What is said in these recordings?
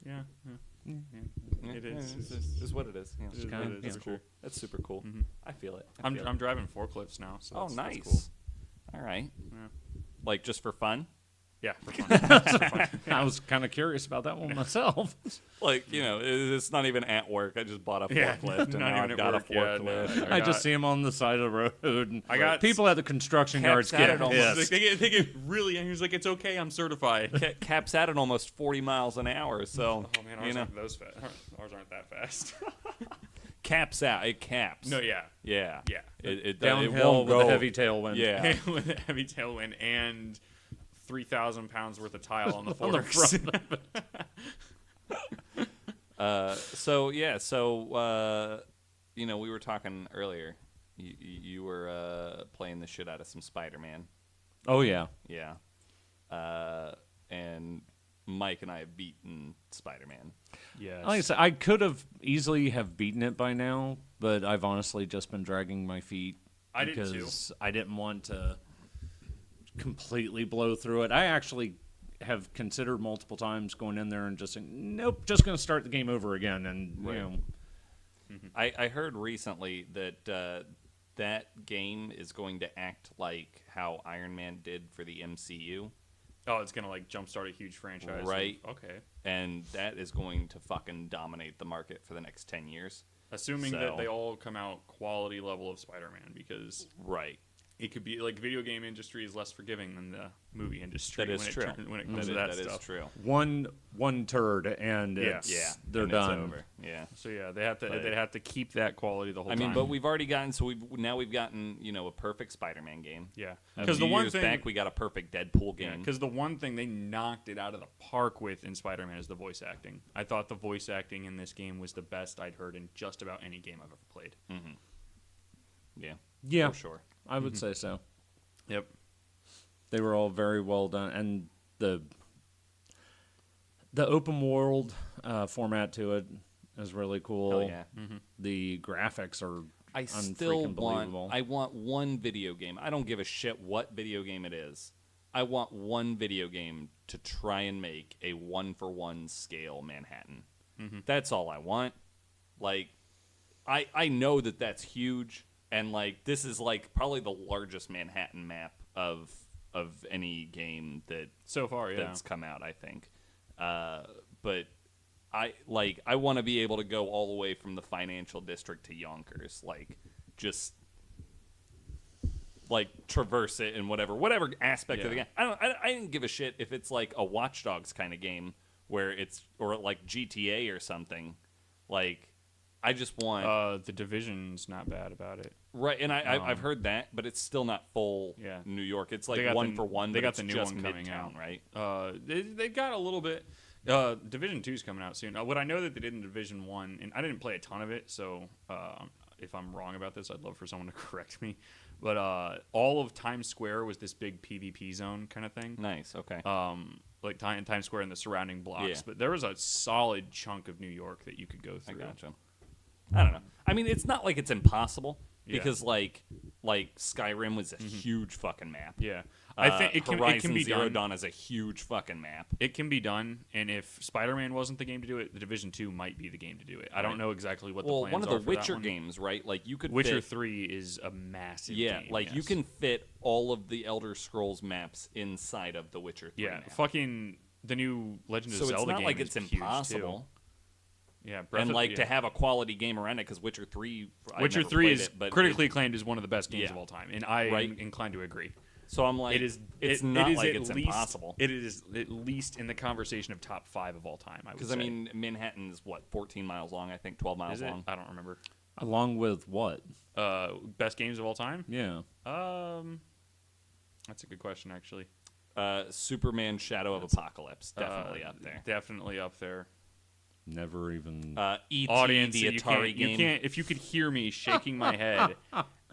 Yeah. It is. It's what it is. Yeah. It's That's cool. true. That's super cool. Mm-hmm. I feel it. I'm driving forklifts now. So that's nice. cool. All right. Yeah. Like just for fun? Yeah. For fun. I was kind of curious about that one myself. Like, it's not even at work. I just bought a forklift and now I've got a forklift. I just see them on the side of the road. And I got people at the construction yards at it get almost. pissed. They get really angry. He's like, it's okay, I'm certified. Caps at almost 40 miles an hour. So, Oh man, ours aren't those fast. Ours aren't that fast. caps out. It caps. No, yeah. Yeah. Yeah. It Downhill won't with go. a heavy tailwind. Yeah. With a heavy tailwind and 3,000 pounds worth of tile on the On the forks. We were talking earlier. You were playing the shit out of some Spider-Man. Oh, yeah. Yeah. And Mike and I have beaten Spider-Man. Yes. Like I said, I could have easily have beaten it by now, but I've honestly just been dragging my feet. I did too. Because I didn't want to completely blow through it. I actually have considered multiple times going in there and just saying, nope, just going to start the game over again. And, Right. I heard recently that that game is going to act like how Iron Man did for the MCU. Oh, it's going to like jumpstart a huge franchise. Right. Okay. And that is going to fucking dominate the market for the next 10 years. Assuming So- that they all come out quality level of Spider-Man, because Right. it could be like video game industry is less forgiving than the movie industry. That is true. When it comes to that stuff. is true. One turd, and it's, Yeah. they're and done. It's over. Yeah. So yeah, they have to But- they have to keep that quality the whole time. But we've already gotten we've gotten a perfect Spider-Man game. yeah, A because few the one years thing back we got a perfect Deadpool yeah, game. because the one thing they knocked it out of the park with in Spider-Man is the voice acting. I thought the voice acting in this game was the best I'd heard in just about any game I've ever played. Yeah. Yeah, For sure. I would say so. Yep. They were all very well done, and the open world format to it is really cool. Hell yeah. The graphics are I still unfreaking believable. want one video game. I don't give a shit what video game it is. I want one video game to try and make a 1-for-1 scale Manhattan. That's all I want. Like, I know that that's huge, and like this is like probably the largest Manhattan map of any game So far, yeah. that's come out, I think. But I want to be able to go all the way from the financial district to Yonkers, like just like traverse it in whatever aspect of the game. I didn't give a shit if it's like a Watch Dogs kind of game where it's or like GTA or something. Like I just want The Division's not bad about it. right, and I've heard that, but it's still not full Yeah. New York. It's They like got 1-for-1. They but got it's the new just one coming Midtown, out, right? They got a little bit. Division 2's coming out soon. What I know that they did in Division 1, and I didn't play a ton of it, so if I'm wrong about this, I'd love for someone to correct me. But all of Times Square was this big PvP zone kind of thing. Nice. Okay. Like Times Square and the surrounding blocks. Yeah. But there was a solid chunk of New York that you could go I through. gotcha. I don't know. I mean, it's not like it's impossible Yeah. because like Skyrim was a huge fucking map. Yeah. I think it can Horizon be Zero done. Dawn is a huge fucking map. It can be done, and if Spider-Man wasn't the game to do it, the Division 2 might be the game to do it. I don't know exactly what the plans one of are the for that Witcher one. games, right? Like you could Witcher fit, 3 is a massive yeah, game. like you yes. can fit all of the Elder Scrolls maps inside of the Witcher 3 Yeah, map. fucking the new Legend of So Zelda it's not game like is it's huge, impossible. Too. Yeah, Breath And of- like yeah. to have a quality game around it because Witcher 3 I Witcher never 3 played is it, but critically acclaimed as one of the best games Yeah. of all time, and I Right. am inclined to agree. so I'm like It is. it's it not is like at it's least, impossible. It is at least in the conversation of top 5 of all time. I would Because say. I mean Manhattan is what 14 miles long, I think 12 miles is it? long. I don't remember. Along with what? Best games of all time. Yeah. That's a good question, actually. Superman Shadow of Apocalypse definitely up there. Definitely up there. Never even. E.T. Audience, the you Atari can't, game. you can't. If you could hear me shaking my head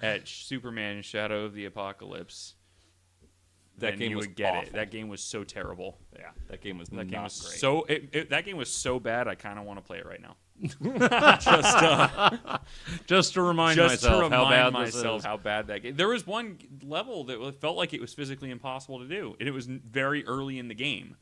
at Superman: Shadow of the Apocalypse, That then game you was would get awful. it. That game was so terrible. Yeah, that game was That not game was great. so. That game was so bad. I kind of want to play it right now. just to remind Just to myself remind how bad myself this is. how bad that game. There was one level that felt like it was physically impossible to do, and it was very early in the game,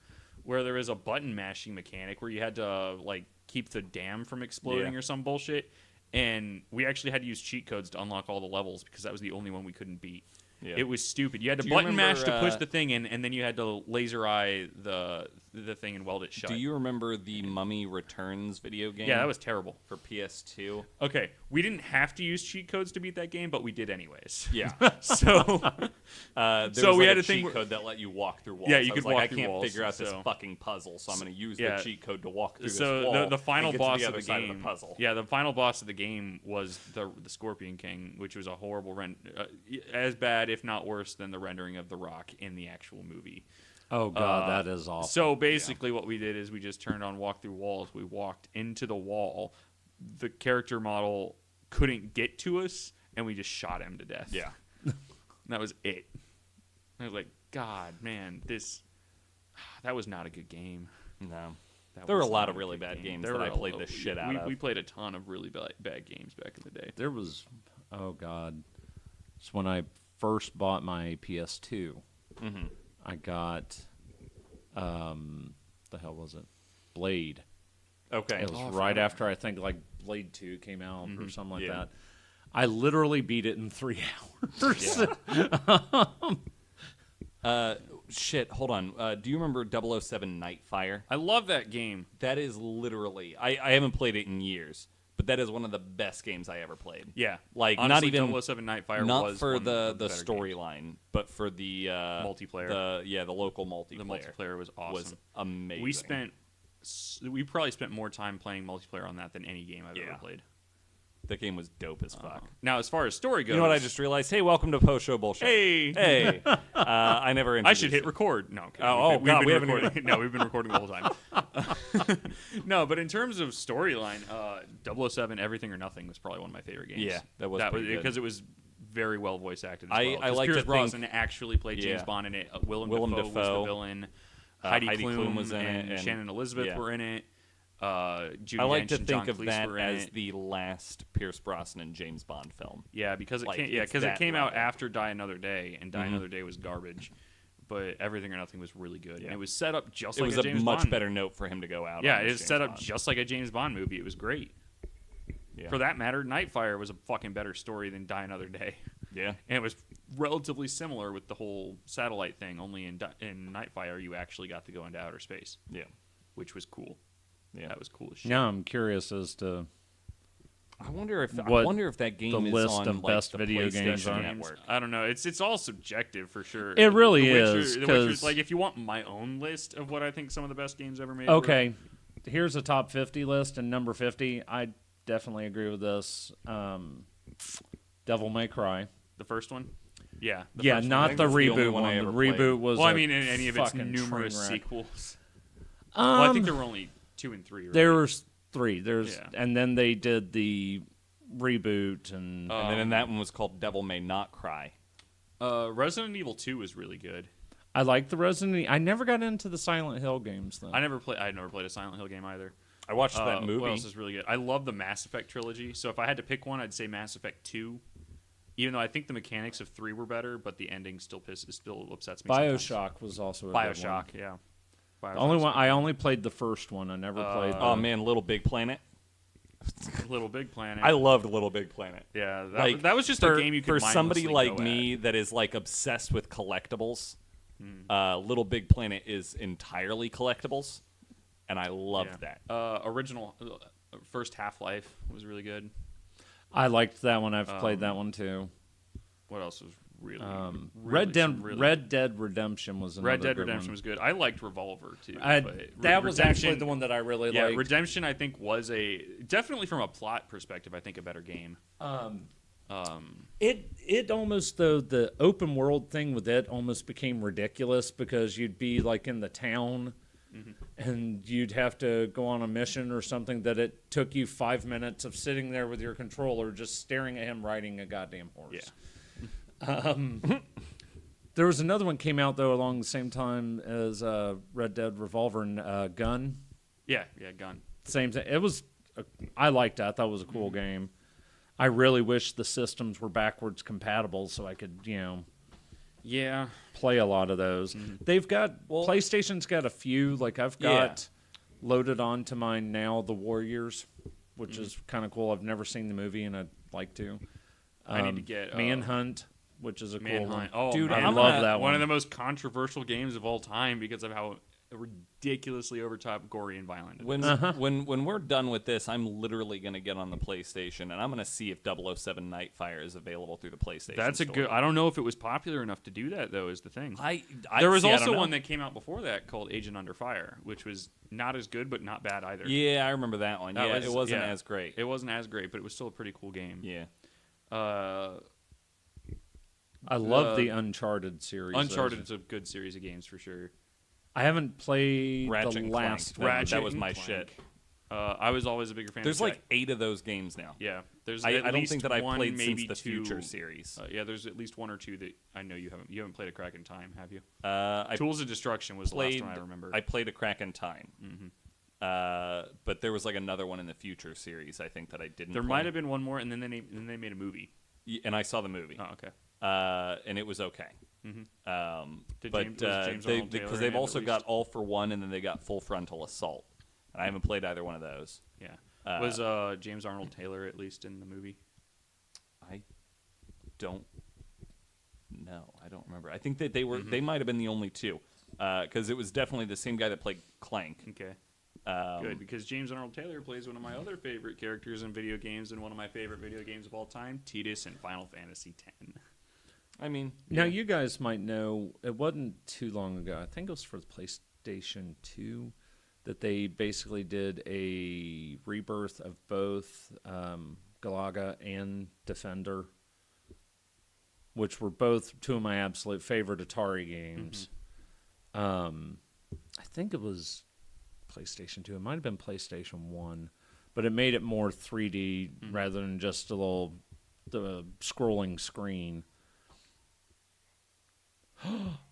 where there was a button mashing mechanic where you had to like keep the dam from exploding or some bullshit. And we actually had to use cheat codes to unlock all the levels because that was the only one we couldn't beat. Yeah. It was stupid. You had to button mash to push the thing in, and then you had to laser eye the thing and weld it shut. Do you remember the Mummy Returns video game? Yeah, that was terrible. For PS2. Okay, we didn't have to use cheat codes to beat that game, but we did anyways. Yeah. So, so we had a cheat code that let you walk through walls. Yeah, you could walk through walls. I can't figure out this fucking puzzle, so I'm going to use the cheat code to walk through this wall. So the final boss of the game. Of the puzzle. Yeah, the final boss of the game was the Scorpion King, which was a horrible as bad, if not worse, than the rendering of The Rock in the actual movie. Oh god, that is awful. So basically, what we did is we just turned on walk through walls. We walked into the wall. The character model couldn't get to us, and we just shot him to death. Yeah, that was it. I was like, God, man, that was not a good game. No, there were a lot of really bad games that I played the shit out of. We played a ton of really bad games back in the day. There was, oh god, it's when I first bought my PS2. Mm-hmm. I got, the hell was it? Blade. Okay. It was right after I think like Blade 2 came out or something like that. I literally beat it in 3 hours. Shit, hold on. Do you remember 007 Nightfire? I love that game. That is literally, I haven't played it in years, but that is one of the best games I ever played. Yeah. Like, honestly, not even 007 Nightfire not was for one the the storyline, but for the multiplayer. The local multiplayer. The multiplayer was awesome. Was amazing. We probably spent more time playing multiplayer on that than any game I've ever played. That game was dope as fuck. Now, as far as story goes, you know what I just realized? Hey, welcome to Post Show Bullshit. Hey. I never. I should hit record. No. God, we haven't recording. No, we've been recording the whole time. No, but in terms of storyline, 007 Everything or Nothing was probably one of my favorite games. Yeah, that was pretty good. Because it was very well voice acted. I like Pierce to Brosnan actually played James Bond in it. Willem Dafoe was the villain. Heidi Klum was in it, and Shannon Elizabeth were in it. Judi I like Dench to and think John of Cleese that were in as it. the last Pierce Brosnan James Bond film. Yeah, because it came out after Die Another Day, and Die Another Day was garbage. But Everything or Nothing was really good. Yeah. And it was set up just like a James Bond. It was a much better note for him to go out. Yeah, it was set up just like a James Bond movie. It was great. Yeah. For that matter, Nightfire was a fucking better story than Die Another Day. Yeah. And it was relatively similar with the whole satellite thing, only in Nightfire you actually got to go into outer space. Yeah. Which was cool. Yeah, that was cool as shit. Now I'm curious as to I wonder if that game the is list on of like, best the video PlayStation games are. Network. I don't know. It's all subjective for sure. It really The Witcher- is, The Witcher's 'cause- like if you want my own list of what I think some of the best games ever made. Okay, here's a top 50 list, and number 50, I definitely agree with this. Devil May Cry. The first one. Yeah. Yeah, first not one. the was the only reboot one one. I The ever reboot played. was. Well, I mean, in any of its fucking numerous train wreck. sequels. Well, I think Um, there were only 2 and 3. Right? There was 3. Yeah. And then they did the reboot, and And then that one was called Devil May Not Cry. Resident Evil 2 was really good. I like the Resident Evil. I never got into the Silent Hill games, though. I never played a Silent Hill game either. I watched that movie. What else is really good? I love the Mass Effect trilogy. So if I had to pick one, I'd say Mass Effect 2. Even though I think the mechanics of 3 were better, but the ending still upsets me. BioShock was also a good one. BioShock, yeah. The only one I only played the first one. I never played. Oh man, Little Big Planet. Little Big Planet. I loved Little Big Planet. Yeah, Like that was just a game you could for somebody mindlessly like go me at. that is like obsessed with collectibles. Little Big Planet is entirely collectibles, and I loved that. Original first Half-Life was really good. I liked that one. I've played that one too. What else was really, Red Dead Redemption was another Red Dead good Redemption one. was good. I liked Revolver too. That was actually the one that I really liked. Redemption I think was definitely from a plot perspective I think a better game. It almost, though, the open world thing with it almost became ridiculous because you'd be like in the town and you'd have to go on a mission or something that it took you 5 minutes of sitting there with your controller just staring at him riding a goddamn horse. Yeah. There was another one came out, though, along the same time as Red Dead Revolver and Gun. Yeah, Gun. Same thing. It was, I liked it. I thought it was a cool game. I really wish the systems were backwards compatible so I could, Yeah. play a lot of those. They've got PlayStation's got a few. Like I've got loaded onto mine now, The Warriors, which is kind of cool. I've never seen the movie and I'd like to. I need to get Manhunt, which is a cool one. Oh, Dude, man. I love that one. One of the most controversial games of all time because of how ridiculously over top, gory, and violent it is. When we're done with this, I'm literally going to get on the PlayStation and I'm going to see if 007 Nightfire is available through the PlayStation. That's a Store. good. I don't know if it was popular enough to do that though. Is the thing. There was also one that came out before that called Agent Under Fire, which was not as good but not bad either. Yeah, I remember that one. It wasn't as great. It wasn't as great, but it was still a pretty cool game. Yeah. I love the Uncharted series. Uncharted is a good series of games for sure. I haven't played Ratchet the and last Clank. one. That was and my Clank. shit. I was always a bigger fan. There's of like 8 of those games now. Yeah, there's. I at don't least think that I one, played maybe since the two. Future series. Yeah, there's at least 1 or 2 that I know you haven't. You haven't played A Crack in Time, have you? I Tools of Destruction was the last one I remember. I played A Crack in Time. But there was like another one in the Future series, I think, that I didn't There play. might have been one more, and then they made a movie. And I saw the movie. Oh, okay. And it was okay. Did But James Arnold Taylor because in they've it, also at got least? All for One, and then they got Full Frontal Assault. And I haven't played either one of those. Yeah. Was James Arnold Taylor at least in the movie? I don't know. I don't remember. I think that they were. They might have been the only two, because it was definitely the same guy that played Clank. Okay. Good, because James Arnold Taylor plays one of my other favorite characters in video games and one of my favorite video games of all time, Tidus in Final Fantasy X. I mean, Now, you guys might know, it wasn't too long ago, I think it was for the PlayStation 2, that they basically did a rebirth of both Galaga and Defender, which were both 2 of my absolute favorite Atari games. I think it was PlayStation 2. It might have been PlayStation 1, but it made it more 3D rather than just a little scrolling screen.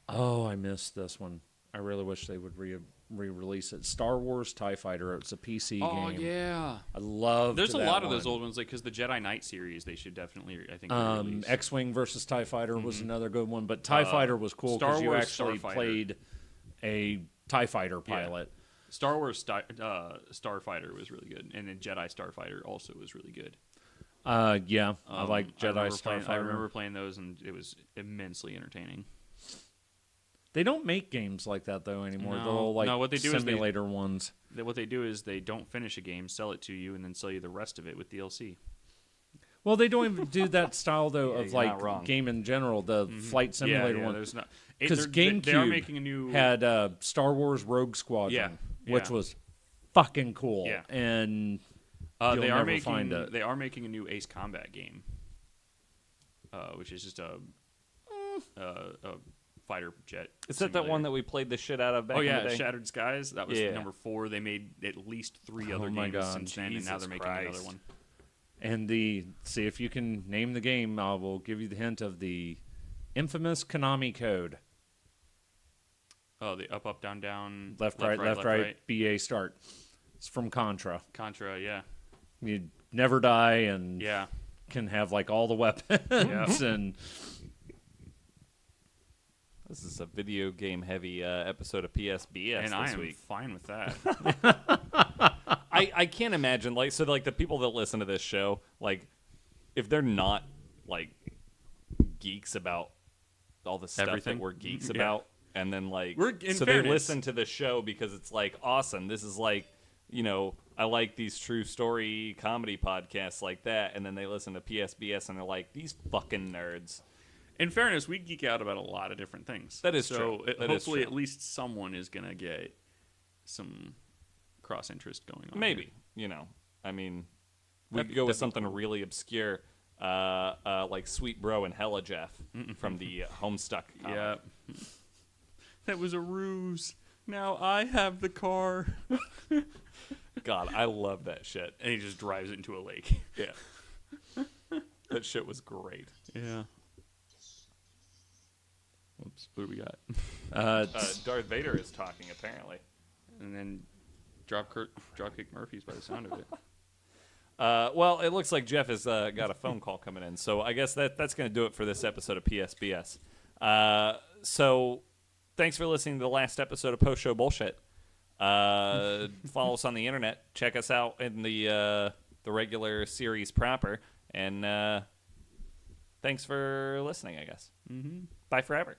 Oh, I missed this one. I really wish they would re-release it. Star Wars TIE Fighter. It's a PC game. Oh, yeah. I love. There's a lot of those old ones, like because the Jedi Knight series, they should definitely, I think, re-release. X-Wing versus TIE Fighter was another good one, but TIE Fighter was cool Star because you Wars actually Starfighter. played a TIE Fighter pilot. Star Wars Starfighter was really good, and then Jedi Starfighter also was really good. Yeah, I like Jedi Starfighter. I remember playing those, and it was immensely entertaining. They don't make games like that though anymore. No. They'll like No, what they do is simulator ones. What they do is they don't finish a game, sell it to you, and then sell you the rest of it with DLC. Well, they don't even do that style though of you're not wrong. like game in general. The flight simulator one. There's not Because they are GameCube making a new had Star Wars Rogue Squadron, which was fucking cool. Yeah. And they are never find it. They are making a new Ace Combat game, which is just a fighter jet. is that simulator. one that we played the shit out of back in the day? Shattered Skies. That was Yeah. number 4. They made at least 3 Oh other my games God, since then, and now they're making another Christ. one. And see if you can name the game. I will give you the hint of the infamous Konami code: Oh, the up, down, down, left, right, BA start. It's from Contra. Contra, yeah, You never die and yeah. can have like all the weapons and. This is a video game heavy episode of PSBS And this I am week. fine with that. I can't imagine like the people that listen to this show, like if they're not like geeks about all the stuff Everything? that we're geeks Yeah. about, and then like In so fairness, they listen to the show because it's like awesome. This is like, you know, I like these true story comedy podcasts like that, and then they listen to PSBS and they're like, these fucking nerds. In fairness, we geek out about a lot of different things. That is so true. That is hopefully, true. at least someone is gonna get some cross interest going on. Maybe, you know, I mean, we That'd could be- go with that'd be something cool. really obscure, like Sweet Bro and Hella Jeff from the Homestuck comic. Yeah, that was a ruse. Now I have the car, God, I love that shit. and he just drives it into a lake. Yeah. That shit was great. Yeah. Whoops. What do we got? Darth Vader is talking, apparently. And then Dropkick Murphys by the sound of it. Well, it looks like Jeff has got a phone call coming in, so I guess that's going to do it for this episode of PSBS. So thanks for listening to the last episode of Post Show Bullshit. Follow us on the internet. Check us out in the regular series proper. And thanks for listening, I guess. Mm-hmm. Bye forever.